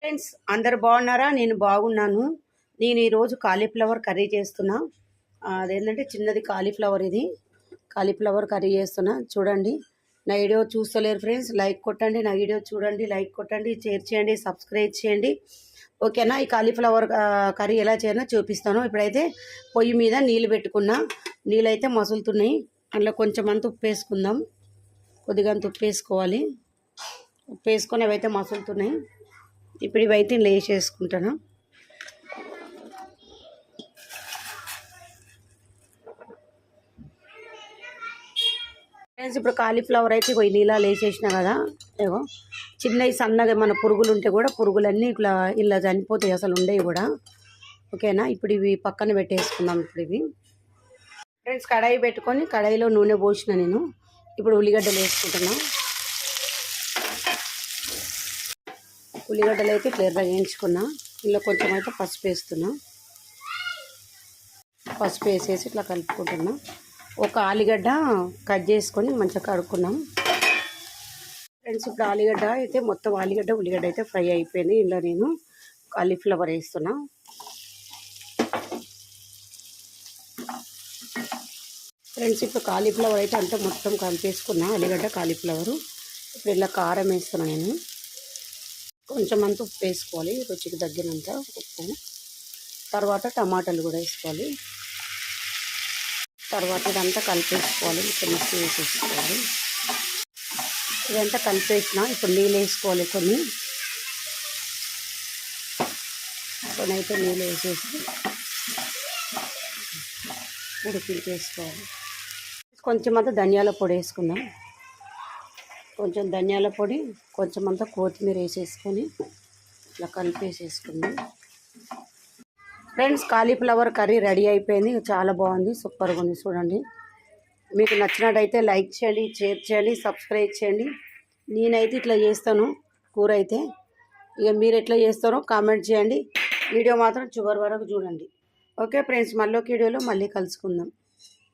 Friends అందరు బాగున్నారా? నేను బాగున్నాను. నేను ఈరోజు కాలీఫ్లవర్ కర్రీ చేస్తున్నా. అదేంటంటే చిన్నది కాలీఫ్లవర్, ఇది కాలీఫ్లవర్ కర్రీ చేస్తున్నా. చూడండి, నా వీడియో చూస్తలేరు ఫ్రెండ్స్, లైక్ కొట్టండి. నా వీడియో చూడండి, లైక్ కొట్టండి, షేర్ చేయండి, సబ్స్క్రైబ్ చేయండి. ఓకేనా? ఈ కాలీఫ్లవర్ కర్రీ ఎలా చేయాలో చూపిస్తాను. ఇప్పుడైతే పొయ్యి మీద నీళ్ళు పెట్టుకున్నా. నీళ్ళు అయితే మసులుతున్నాయి. అందులో కొంచెం అంత ఉప్పు వేసుకుందాం. కొద్దిగా అంత ఉప్పు వేసుకోవాలి. ఉప్పు వేసుకొని అవైతే మసులుతున్నాయి. ఇప్పుడు ఇవైతే వేసేసుకుంటాను. ఫ్రెండ్స్, ఇప్పుడు కాలీఫ్లవర్ అయితే పోయి నీళ్ళ వేసేసిన కదా. ఏవో చిన్నవి సన్నగా మన పురుగులు ఉంటే కూడా పురుగులన్నీ ఇలా చనిపోతాయి, అసలు ఉండేవి కూడా. ఓకేనా? ఇప్పుడు ఇవి పక్కన పెట్టేసుకుందాం. ఇప్పుడు ఇవి ఫ్రెండ్స్ కడాయి పెట్టుకొని కడాయిలో నూనె పోసిన నేను. ఇప్పుడు ఉల్లిగడ్డలు వేసుకుంటున్నా. ఉల్లిగడ్డలు అయితే క్లియర్గా వేయించుకున్నా. ఇందులో కొంచెం అయితే పసుపు వేస్తున్నా. పసుపు వేసేసి ఇట్లా కలుపుకుంటున్నా. ఒక ఆలుగడ్డ కట్ చేసుకొని మంచిగా కడుక్కున్నాం. ఫ్రెండ్స్, ఇప్పుడు ఆలుగడ్డ అయితే మొత్తం ఆలుగడ్డ ఉల్లిగడ్డ అయితే ఫ్రై అయిపోయింది. ఇందులో నేను కాలీఫ్లవర్ వేస్తున్నా. ఫ్రెండ్స్, ఇప్పుడు కాలీఫ్లవర్ అయితే అంతా మొత్తం కలిపేసుకున్నా. ఆలుగడ్డ కాలీఫ్లవరు. ఇప్పుడు ఇలా కారం వేస్తున్నా నేను. కొంచెం అంత ఉప్పు వేసుకోవాలి, రుచికి తగ్గినంత ఉప్పు. తర్వాత టమాటాలు కూడా వేసుకోవాలి. తర్వాత ఇదంతా కలిపేసుకోవాలి. ఇప్పుడు మిక్స్ వేసేసుకోవాలి. ఇదంతా కలిపేసిన. ఇప్పుడు నీళ్ళు వేసుకోవాలి. కొన్ని అయితే నీళ్ళు వేసేసి ఉడికించేసుకోవాలి. కొంచెం అంతా ధనియాల పొడి వేసుకుందాం. కొంచెం ధనియాల పొడి, కొంచెం అంతా కొత్తిమీర వేసేసుకొని ఇలా కలిపేసేసుకుందాం. ఫ్రెండ్స్, కాలీఫ్లవర్ కర్రీ రెడీ అయిపోయింది. చాలా బాగుంది, సూపర్గా ఉంది. చూడండి, మీకు నచ్చినట్టయితే లైక్ చేయండి, షేర్ చేయండి, సబ్స్క్రైబ్ చేయండి. నేనైతే ఇట్లా చేస్తాను కూర అయితే. ఇక మీరు ఎట్లా చేస్తారో కామెంట్ చేయండి. వీడియో మాత్రం చివరి వరకు చూడండి. ఓకే ఫ్రెండ్స్, మళ్ళీ వీడియోలో మళ్ళీ కలుసుకుందాం.